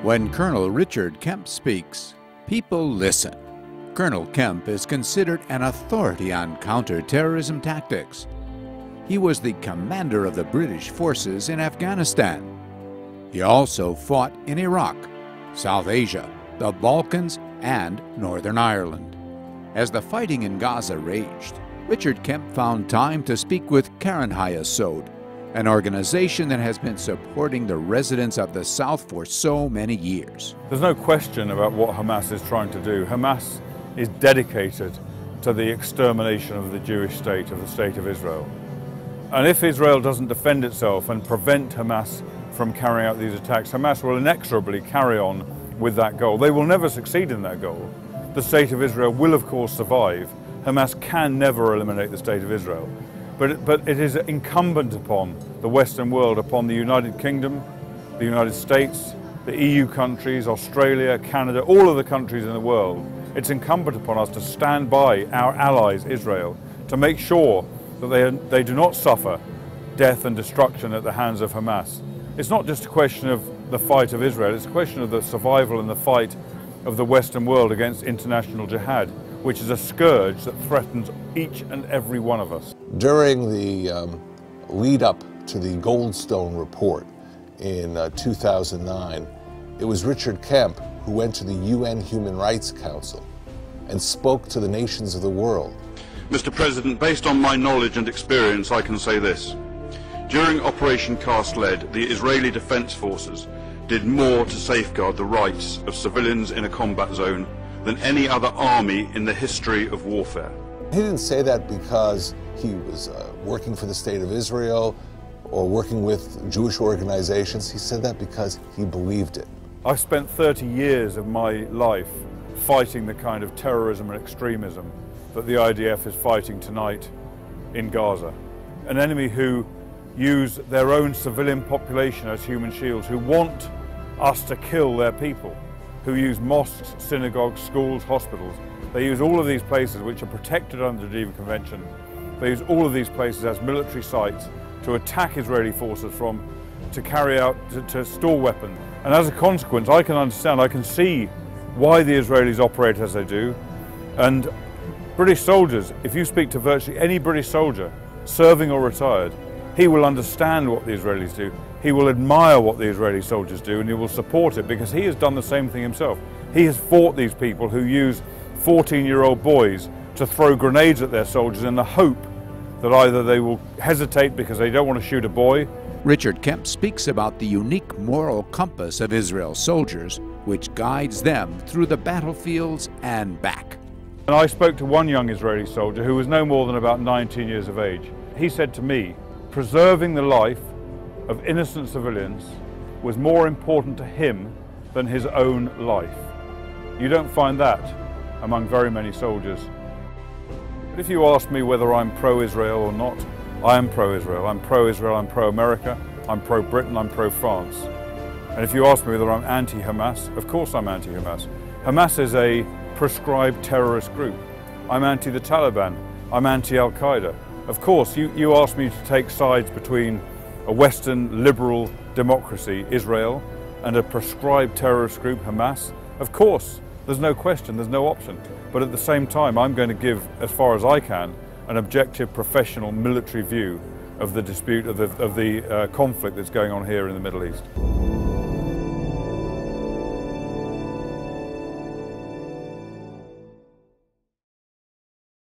When Colonel Richard Kemp speaks, people listen. Colonel Kemp is considered an authority on counter-terrorism tactics. He was the commander of the British forces in Afghanistan. He also fought in Iraq, South Asia, the Balkans, and Northern Ireland. As the fighting in Gaza raged, Richard Kemp found time to speak with Keren Hayesod, an organization that has been supporting the residents of the South for so many years. There's no question about what Hamas is trying to do. Hamas is dedicated to the extermination of the Jewish state, of the state of Israel. And if Israel doesn't defend itself and prevent Hamas from carrying out these attacks, Hamas will inexorably carry on with that goal. They will never succeed in that goal. The state of Israel will, of course, survive. Hamas can never eliminate the state of Israel. But it is incumbent upon the Western world, upon the United Kingdom, the United States, the EU countries, Australia, Canada, all of the countries in the world, it's incumbent upon us to stand by our allies, Israel, to make sure that they do not suffer death and destruction at the hands of Hamas. It's not just a question of the fight of Israel, it's a question of the survival and the fight of the Western world against international jihad, which is a scourge that threatens each and every one of us. During the lead up to the Goldstone report in 2009, it was Richard Kemp who went to the UN Human Rights Council and spoke to the nations of the world. Mr. President, based on my knowledge and experience, I can say this. During Operation Cast Lead, the Israeli Defense Forces did more to safeguard the rights of civilians in a combat zone than any other army in the history of warfare. He didn't say that because he was working for the state of Israel or working with Jewish organizations. He said that because he believed it. I've spent 30 years of my life fighting the kind of terrorism and extremism that the IDF is fighting tonight in Gaza. An enemy who use their own civilian population as human shields, who want us to kill their people, who use mosques, synagogues, schools, hospitals. They use all of these places which are protected under the Geneva Convention. They use all of these places as military sites to attack Israeli forces from, to carry out, to store weapons. And as a consequence, I can understand, I can see why the Israelis operate as they do. And British soldiers, if you speak to virtually any British soldier, serving or retired, he will understand what the Israelis do. He will admire what the Israeli soldiers do, and he will support it because he has done the same thing himself. He has fought these people who use 14-year-old boys to throw grenades at their soldiers in the hope that either they will hesitate because they don't want to shoot a boy. Richard Kemp speaks about the unique moral compass of Israel's soldiers, which guides them through the battlefields and back. And I spoke to one young Israeli soldier who was no more than about 19 years of age. He said to me, preserving the life of innocent civilians was more important to him than his own life. You don't find that among very many soldiers. But if you ask me whether I'm pro-Israel or not, I am pro-Israel. I'm pro-Israel, I'm pro-America, I'm pro-Britain, I'm pro-France. And if you ask me whether I'm anti-Hamas, of course I'm anti-Hamas. Hamas is a prescribed terrorist group. I'm anti the Taliban, I'm anti-Al-Qaeda. Of course, you asked me to take sides between a Western liberal democracy, Israel, and a prescribed terrorist group, Hamas. Of course, there's no question, there's no option. But at the same time, I'm going to give, as far as I can, an objective, professional, military view of the dispute, of the conflict that's going on here in the Middle East.